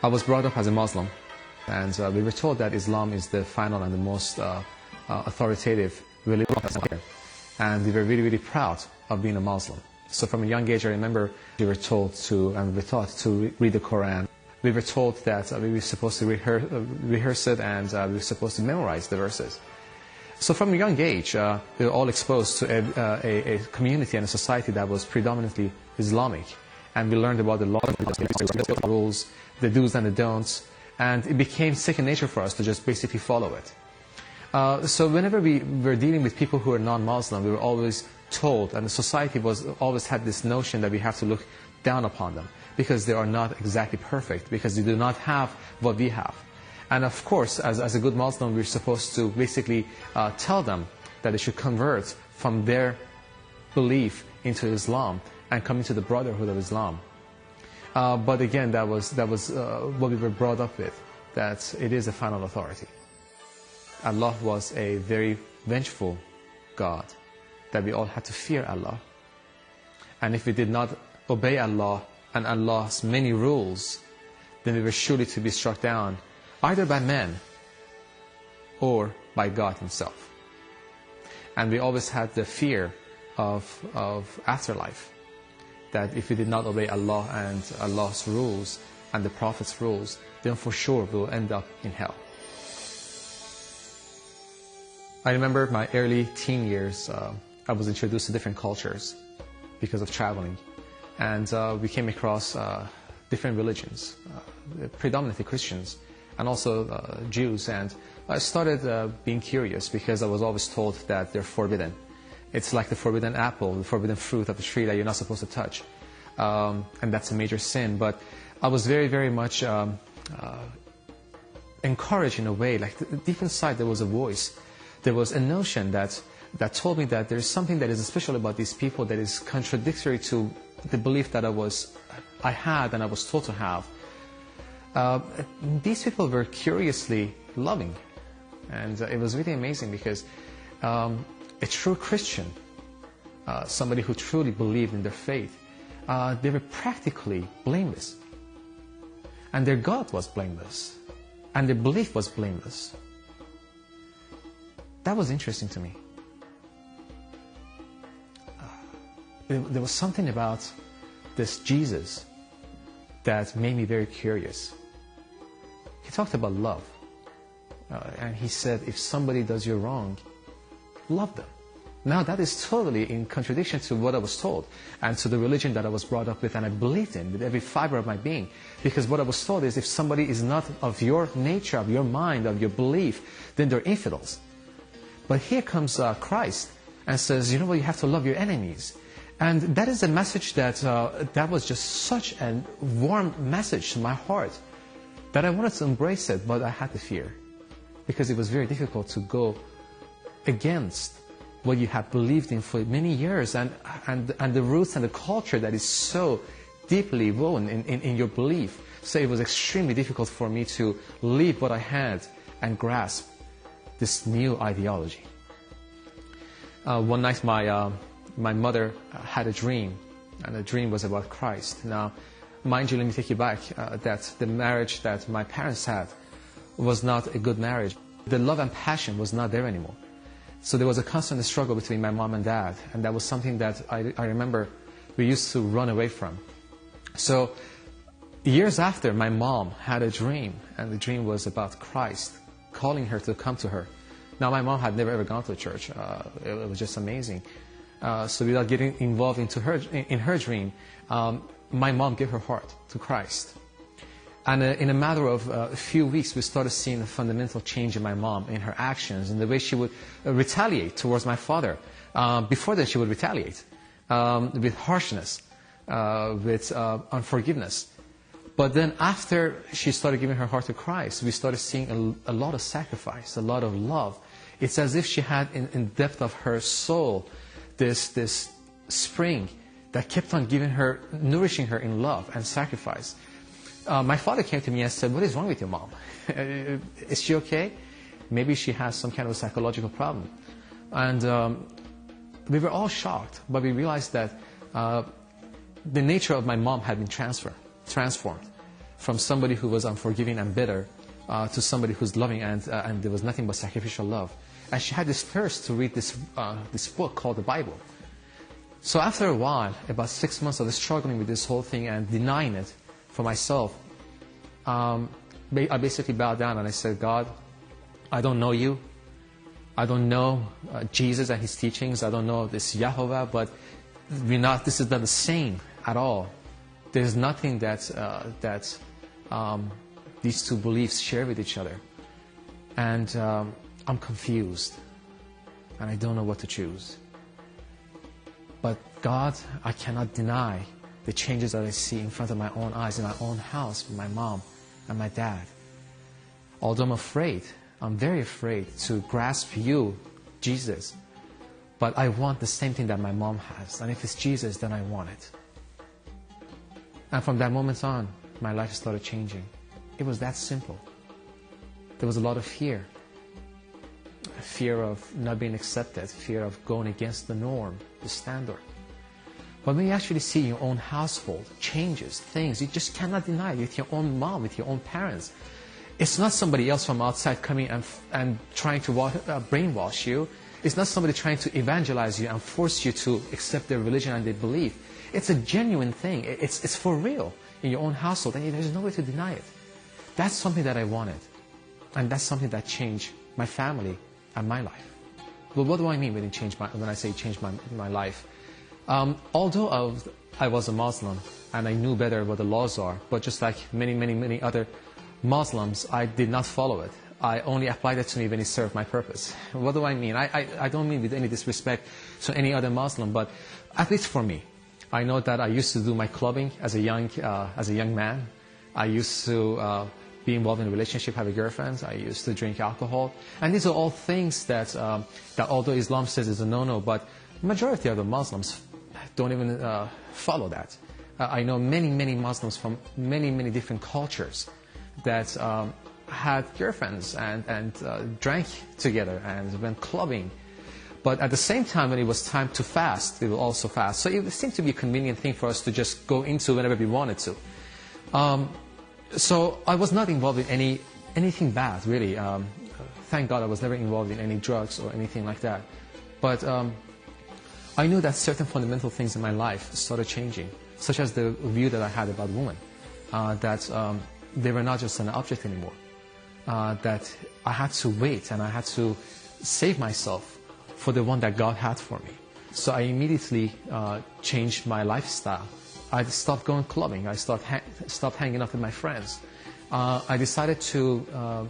I was brought up as a Muslim, and we were told that Islam is the final and the most authoritative religion. And we were really, really proud of being a Muslim. So from a young age, I remember we were told to, and we were taught to read the Quran. We were told that we were supposed to rehearse it, and we were supposed to memorize the verses. So from a young age, we were all exposed to a community and a society that was predominantly Islamic. And we learned about the laws, the rules, the do's and the don'ts, and it became second nature for us to just basically follow it. So whenever we were dealing with people who are non-Muslim, we were always told, and the society always had this notion that we have to look down upon them because they are not exactly perfect, because they do not have what we have. And of course, as a good Muslim, we're supposed to basically tell them that they should convert from their belief into Islam and come into the brotherhood of Islam. But again, that was what we were brought up with, that it is a final authority. Allah was a very vengeful God, that we all had to fear Allah. And if we did not obey Allah and Allah's many rules, then we were surely to be struck down, either by men or by God Himself. And we always had the fear of afterlife, that if we did not obey Allah and Allah's rules and the Prophet's rules, then for sure we will end up in hell. I remember my early teen years, I was introduced to different cultures because of traveling. And we came across different religions, predominantly Christians, and also Jews. And I started being curious because I was always told that they're forbidden. It's like the forbidden apple, the forbidden fruit of the tree that you're not supposed to touch. And that's a major sin. But I was very, very much encouraged in a way. Like deep inside there was a voice. There was a notion that told me that there is something that is special about these people that is contradictory to the belief that I had and I was told to have. These people were curiously loving. And it was really amazing because a true Christian, somebody who truly believed in their faith, they were practically blameless. And their God was blameless. And their belief was blameless. That was interesting to me. There was something about this Jesus that made me very curious. He talked about love. And he said, if somebody does you wrong, love them. Now that is totally in contradiction to what I was told and to the religion that I was brought up with and I believed in with every fiber of my being. Because what I was told is if somebody is not of your nature, of your mind, of your belief, then they're infidels. But here comes Christ and says, you know what, you have to love your enemies. And that is a message that was just such a warm message to my heart that I wanted to embrace it, but I had the fear. Because it was very difficult to go against what you have believed in for many years and the roots and the culture that is so deeply woven in your belief. So it was extremely difficult for me to leave what I had and grasp this new ideology. One night my mother had a dream, and the dream was about Christ. Now, mind you, let me take you back, that the marriage that my parents had was not a good marriage. The love and passion was not there anymore. So there was a constant struggle between my mom and dad, and that was something that I remember we used to run away from. So years after, my mom had a dream, and the dream was about Christ calling her to come to her. Now, my mom had never ever gone to a church. It was just amazing. So without getting involved in her dream, my mom gave her heart to Christ. And in a matter of a few weeks, we started seeing a fundamental change in my mom, in her actions, in the way she would retaliate towards my father. Before that, she would retaliate with harshness, with unforgiveness. But then after she started giving her heart to Christ, we started seeing a lot of sacrifice, a lot of love. It's as if she had in the depth of her soul this spring that kept on giving her, nourishing her in love and sacrifice. My father came to me and said, what is wrong with your mom? Is she okay? Maybe she has some kind of a psychological problem. And we were all shocked, but we realized that the nature of my mom had been transformed. from somebody who was unforgiving and bitter to somebody who's loving, and there was nothing but sacrificial love. And she had this thirst to read this book called the Bible. So after a while, about 6 months of struggling with this whole thing and denying it for myself, I basically bowed down and I said, God, I don't know you. I don't know Jesus and his teachings. I don't know this Yehovah, but this is not the same at all. There's nothing that these two beliefs share with each other. And I'm confused. And I don't know what to choose. But God, I cannot deny the changes that I see in front of my own eyes, in my own house, with my mom and my dad. Although I'm afraid, I'm very afraid to grasp you, Jesus. But I want the same thing that my mom has. And if it's Jesus, then I want it. And from that moment on, my life started changing. It was that simple. There was a lot of fear. Fear of not being accepted. Fear of going against the norm, the standard. But when you actually see your own household changes, things, you just cannot deny it with your own mom, with your own parents. It's not somebody else from outside coming and trying to brainwash you. It's not somebody trying to evangelize you and force you to accept their religion and their belief. It's a genuine thing. It's for real in your own household, and there's no way to deny it. That's something that I wanted. And that's something that changed my family and my life. Well, what do I mean when I say change my life? Although I was a Muslim and I knew better what the laws are, but just like many other Muslims, I did not follow it. I only applied it to me when it served my purpose. What do I mean? I don't mean with any disrespect to any other Muslim, but at least for me, I know that I used to do my clubbing as a young man. I used to be involved in a relationship, have a girlfriend. I used to drink alcohol. And these are all things that although Islam says is a no-no, but the majority of the Muslims don't even follow that. I know many Muslims from many different cultures that had girlfriends and drank together and went clubbing. But at the same time, when it was time to fast, they will also fast. So it seemed to be a convenient thing for us to just go into whenever we wanted to. So I was not involved in anything bad, really. Thank God I was never involved in any drugs or anything like that. But I knew that certain fundamental things in my life started changing, such as the view that I had about women, that they were not just an object anymore, that I had to wait and I had to save myself for the one that God had for me. So I immediately changed my lifestyle. I stopped going clubbing. I stopped hanging out with my friends. I decided to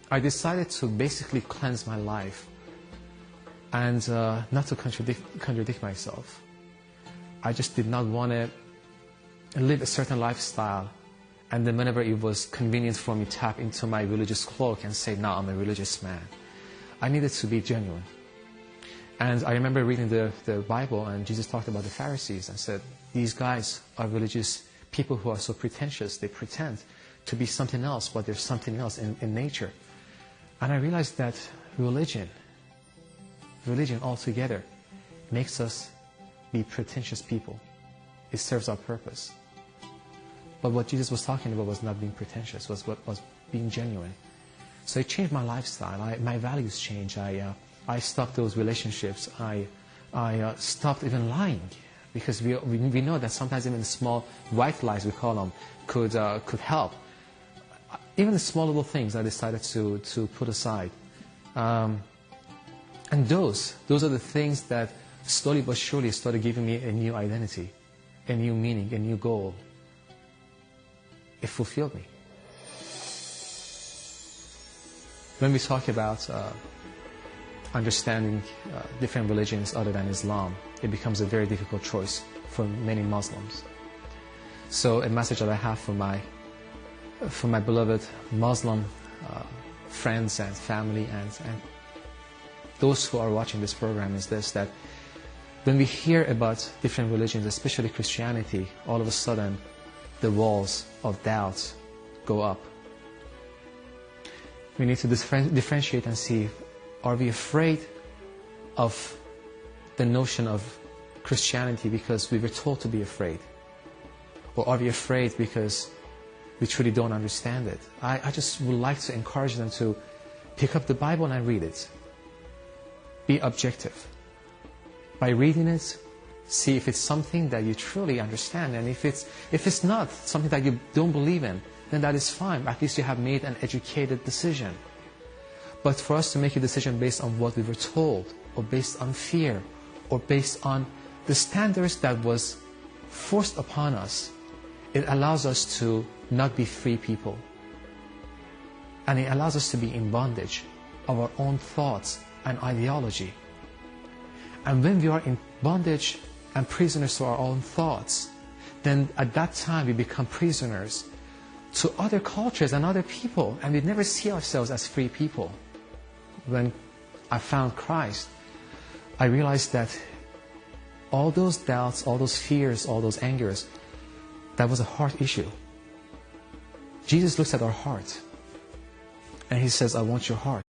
basically cleanse my life and not to contradict myself. I just did not want to live a certain lifestyle and then whenever it was convenient for me, tap into my religious cloak and say, no, I'm a religious man. I needed to be genuine. And I remember reading the Bible, and Jesus talked about the Pharisees and said, these guys are religious people who are so pretentious. They pretend to be something else, but there's something else in nature. And I realized that religion altogether makes us be pretentious people. It serves our purpose. But what Jesus was talking about was not being pretentious, was being genuine. So it changed my lifestyle. My values changed. I stopped those relationships. I stopped even lying, because we know that sometimes even the small white lies, we call them, could help. Even the small little things I decided to put aside. And those are the things that slowly but surely started giving me a new identity, a new meaning, a new goal. It fulfilled me. When we talk about understanding different religions other than Islam, it becomes a very difficult choice for many Muslims. So a message that I have for my beloved Muslim friends and family and those who are watching this program is this, that when we hear about different religions, especially Christianity, all of a sudden the walls of doubt go up. We need to differentiate and see, are we afraid of the notion of Christianity because we were told to be afraid? Or are we afraid because we truly don't understand it. I just would like to encourage them to pick up the Bible and read it. Be objective. By reading it, see if it's something that you truly understand. And if it's not something that you don't believe in, then that is fine. At least you have made an educated decision. But for us to make a decision based on what we were told, or based on fear, or based on the standards that was forced upon us, it allows us to not be free people. And it allows us to be in bondage of our own thoughts and ideology. And when we are in bondage and prisoners to our own thoughts, then at that time we become prisoners to other cultures and other people, and we never see ourselves as free people. When I found Christ, I realized that all those doubts, all those fears, all those angers, that was a heart issue. Jesus looks at our heart and He says, I want your heart.